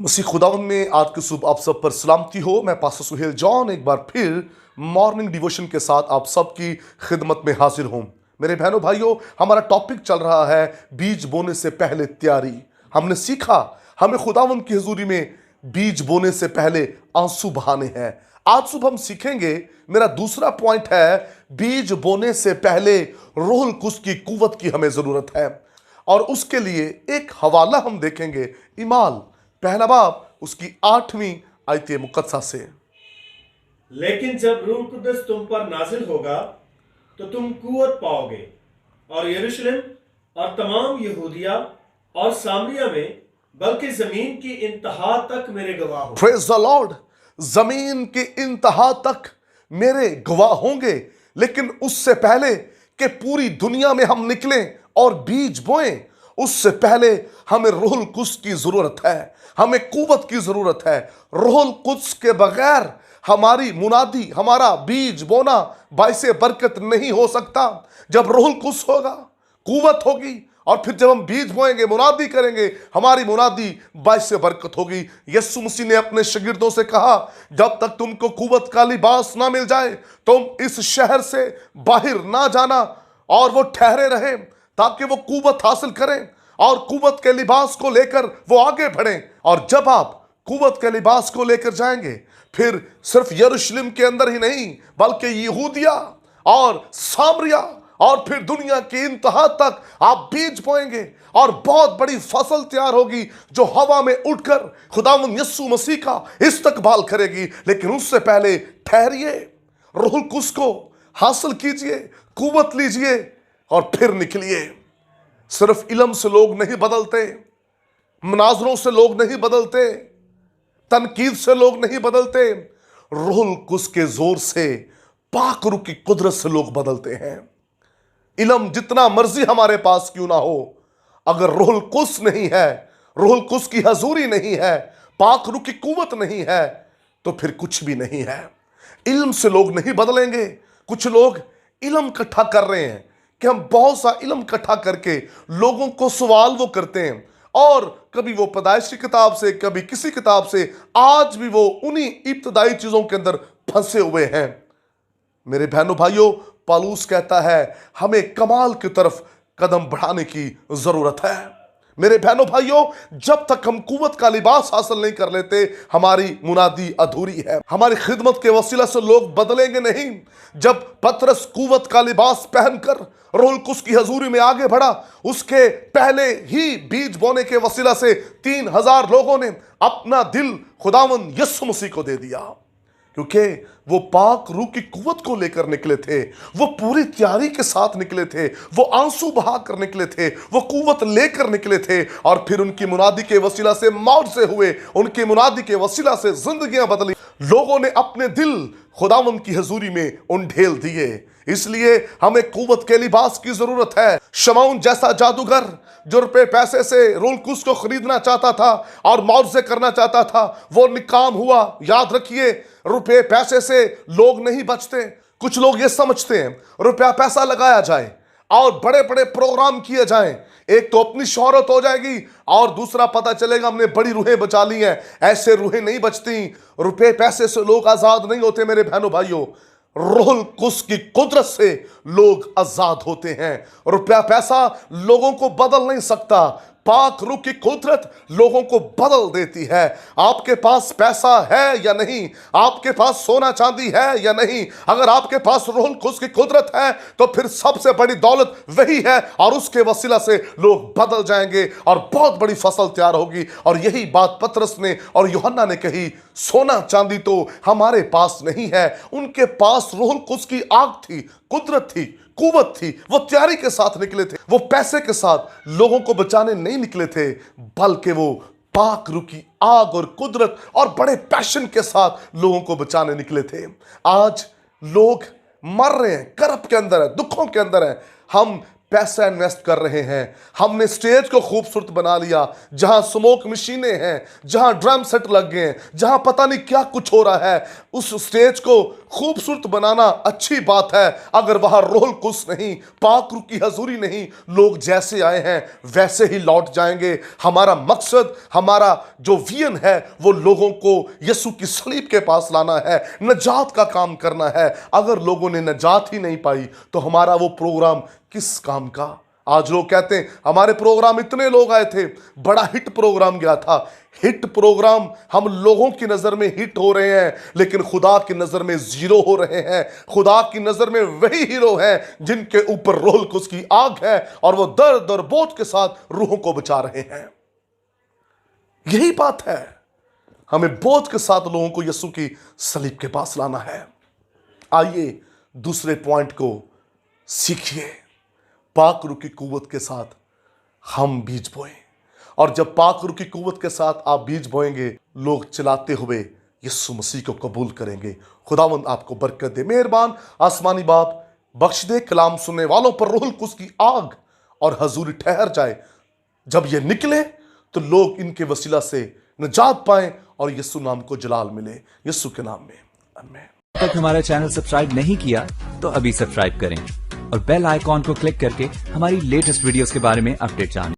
मसीह खुदावंद में आज की सुबह आप सब पर सलामती हो। मैं पास्टर सुहेल जॉन एक बार फिर मॉर्निंग डिवोशन के साथ आप सबकी खिदमत में हाजिर हूं। मेरे बहनों भाइयों, हमारा टॉपिक चल रहा है बीज बोने से पहले तैयारी। हमने सीखा हमें खुदावंद की हुजूरी में बीज बोने से पहले आंसू बहाने हैं। आज सुबह हम सीखेंगे, मेरा दूसरा पॉइंट है, बीज बोने से पहले रूहुल कुद्स की कुव्वत की हमें जरूरत है। और उसके लिए एक हवाला हम देखेंगे, इमाल पहला बाब उसकी 8वीं आयत मुकद्दसा से। लेकिन जब रूह कुद्दस तुम पर नाजिल होगा तो तुम कुव्वत पाओगे और यरूशलेम और तमाम यहूदिया और सामरिया में बल्कि जमीन की इंतहा तक मेरे गवाह होंगे। Praise the Lord. जमीन की इंतहा तक मेरे गवाह होंगे। लेकिन उससे पहले कि पूरी दुनिया में हम निकलें और बीज बोएं, उससे पहले हमें रूहुल कुद्स की जरूरत है, हमें कुव्वत की जरूरत है। रूहुल कुद्स के बगैर हमारी मुनादी, हमारा बीज बोना बाइसे बरकत नहीं हो सकता। जब रूहुल कुद्स होगा, कुव्वत होगी, और फिर जब हम बीज बोएंगे, मुनादी करेंगे, हमारी मुनादी बाइसे बरकत होगी। यीशु मसीह ने अपने शागिर्दों से कहा, जब तक तुमको कुव्वत का लिबास ना मिल जाए तुम इस शहर से बाहर ना जाना। और वो ठहरे रहे ताकि वो कुव्वत हासिल करें और कुव्वत के लिबास को लेकर वो आगे बढ़ें। और जब आप कुव्वत के लिबास को लेकर जाएंगे, फिर सिर्फ यरूशलेम के अंदर ही नहीं बल्कि यहूदिया और सामरिया और फिर दुनिया की इंतहा तक आप बीज बोएंगे और बहुत बड़ी फसल तैयार होगी जो हवा में उड़कर खुदावंद यीशु मसीह का इस्तकबाल करेगी। लेकिन उससे पहले ठहरिए, रूहुल कुद्स को हासिल कीजिए, कुव्वत लीजिए और फिर निकलिए। सिर्फ इल्म से लोग नहीं बदलते, मनाजरों से लोग नहीं बदलते, तनकीद से लोग नहीं बदलते, रूहुल कुद्स के जोर से, पाक रूह की कुदरत से लोग बदलते हैं। इल्म जितना मर्जी हमारे पास क्यों ना हो, अगर रूहुल कुद्स नहीं है, रूहुल कुद्स की हजूरी नहीं है, पाक रूह की कुव्वत नहीं है, तो फिर कुछ भी नहीं है। इल्म से लोग नहीं बदलेंगे। कुछ लोग इल्म इकट्ठा कर रहे हैं कि हम बहुत सा इल्म इकट्ठा करके लोगों को सवाल वो करते हैं, और कभी वो पैदाइश की किताब से, कभी किसी किताब से, आज भी वो उन्हीं इब्तदाई चीजों के अंदर फंसे हुए हैं। मेरे बहनों भाइयों, पौलुस कहता है हमें कमाल की तरफ कदम बढ़ाने की जरूरत है। मेरे बहनों भाइयों, जब तक हम कुव्वत का लिबास हासिल नहीं कर लेते, हमारी मुनादी अधूरी है। हमारी खिदमत के वसीला से लोग बदलेंगे नहीं। जब पतरस कुव्वत का लिबास पहनकर रूहुल कुद्स की हजूरी में आगे बढ़ा, उसके पहले ही बीज बोने के वसीला से 3000 लोगों ने अपना दिल खुदावंद यीशु मसीह को दे दिया, क्योंकि वो पाक रूह की कुव्वत को लेकर निकले थे, वो पूरी तैयारी के साथ निकले थे, वो आंसू बहा कर निकले थे, वो कुव्वत लेकर निकले थे। और फिर उनकी मुनादी के वसीला से मौत से हुए, उनकी मुनादी के वसीला से जिंदगियां बदली। लोगों ने अपने दिल खुदावंद की हजूरी में उंडेल दिए। इसलिए हमें कुव्वत के लिबास की जरूरत है। शमौन जैसा जादूगर जो रुपए पैसे से रूहुल कुद्स को खरीदना चाहता था और मौजे करना चाहता था, वो निकाम हुआ। याद रखिए, रुपए पैसे से लोग नहीं बचते। कुछ लोग ये समझते हैं रुपया पैसा लगाया जाए और बड़े बड़े प्रोग्राम किए जाएं, एक तो अपनी शोहरत हो जाएगी और दूसरा पता चलेगा हमने बड़ी रूहें बचा ली हैं। ऐसे रूहें नहीं बचती। रुपए पैसे से लोग आजाद नहीं होते। मेरे बहनों भाइयों, रूहुल कुद्स की कुदरत से लोग आजाद होते हैं। रुपया पैसा लोगों को बदल नहीं सकता, पाक रूह की कुदरत लोगों को बदल देती है। आपके पास पैसा है या नहीं, आपके पास सोना चांदी है या नहीं, अगर आपके पास रूहुल कुद्स की कुदरत है तो फिर सबसे बड़ी दौलत वही है, और उसके वसीला से लोग बदल जाएंगे और बहुत बड़ी फसल तैयार होगी। और यही बात पतरस ने और यूहन्ना ने कही, सोना चांदी तो हमारे पास नहीं है, उनके पास रूहुल कुद्स की आग थी, कुदरत थी, कुव्वत थी। वो तैयारी के साथ निकले थे। वो पैसे के साथ लोगों को बचाने नहीं निकले थे, बल्कि वो पाक रूह की आग और कुदरत और बड़े पैशन के साथ लोगों को बचाने निकले थे। आज लोग मर रहे हैं, कर्ब के अंदर है, दुखों के अंदर है। हम पैसा इन्वेस्ट कर रहे हैं, हमने स्टेज को खूबसूरत बना लिया, जहां स्मोक मशीनें हैं, जहां ड्रम सेट लग गए हैं, जहां पता नहीं क्या कुछ हो रहा है। उस स्टेज को खूबसूरत बनाना अच्छी बात है, अगर वहां रोल कुछ नहीं, पाक रूह की हजूरी नहीं, लोग जैसे आए हैं वैसे ही लौट जाएंगे। हमारा मकसद, हमारा जो विजन है वो लोगों को यीशु की सलीब के पास लाना है, नजात का काम करना है। अगर लोगों ने नजात ही नहीं पाई तो हमारा वो प्रोग्राम किस काम का। आज लोग कहते हैं हमारे प्रोग्राम इतने लोग आए थे, बड़ा हिट प्रोग्राम गया था। हिट प्रोग्राम हम लोगों की नजर में हिट हो रहे हैं, लेकिन खुदा की नजर में जीरो हो रहे हैं। खुदा की नजर में वही हीरो हैं जिनके ऊपर रोल कुछ की आग है और वो दर्द और बोझ के साथ रूहों को बचा रहे हैं। यही बात है, हमें बोझ के साथ लोगों को यीशु की सलीब के पास लाना है। आइए दूसरे पॉइंट को सीखिए। पाक रूह की कुव्वत के साथ हम बीज बोएं, और जब पाक रूह की कुव्वत के साथ आप बीज बोएंगे, लोग चलाते हुए यीशु मसीह को कबूल करेंगे। खुदावंद आपको बरकत दे। मेहरबान आसमानी बाप, बख्श दे कलाम सुनने वालों पर रूहुल कुद्स की आग और हजूरी ठहर जाए। जब ये निकले तो लोग इनके वसीला से निजात पाएं और यीशु नाम को जलाल मिले, यीशु के नाम में, आमीन। अब तक हमारा चैनल सब्सक्राइब नहीं किया तो अभी सब्सक्राइब करें और बेल आइकॉन को क्लिक करके हमारी लेटेस्ट वीडियोस के बारे में अपडेट जानें।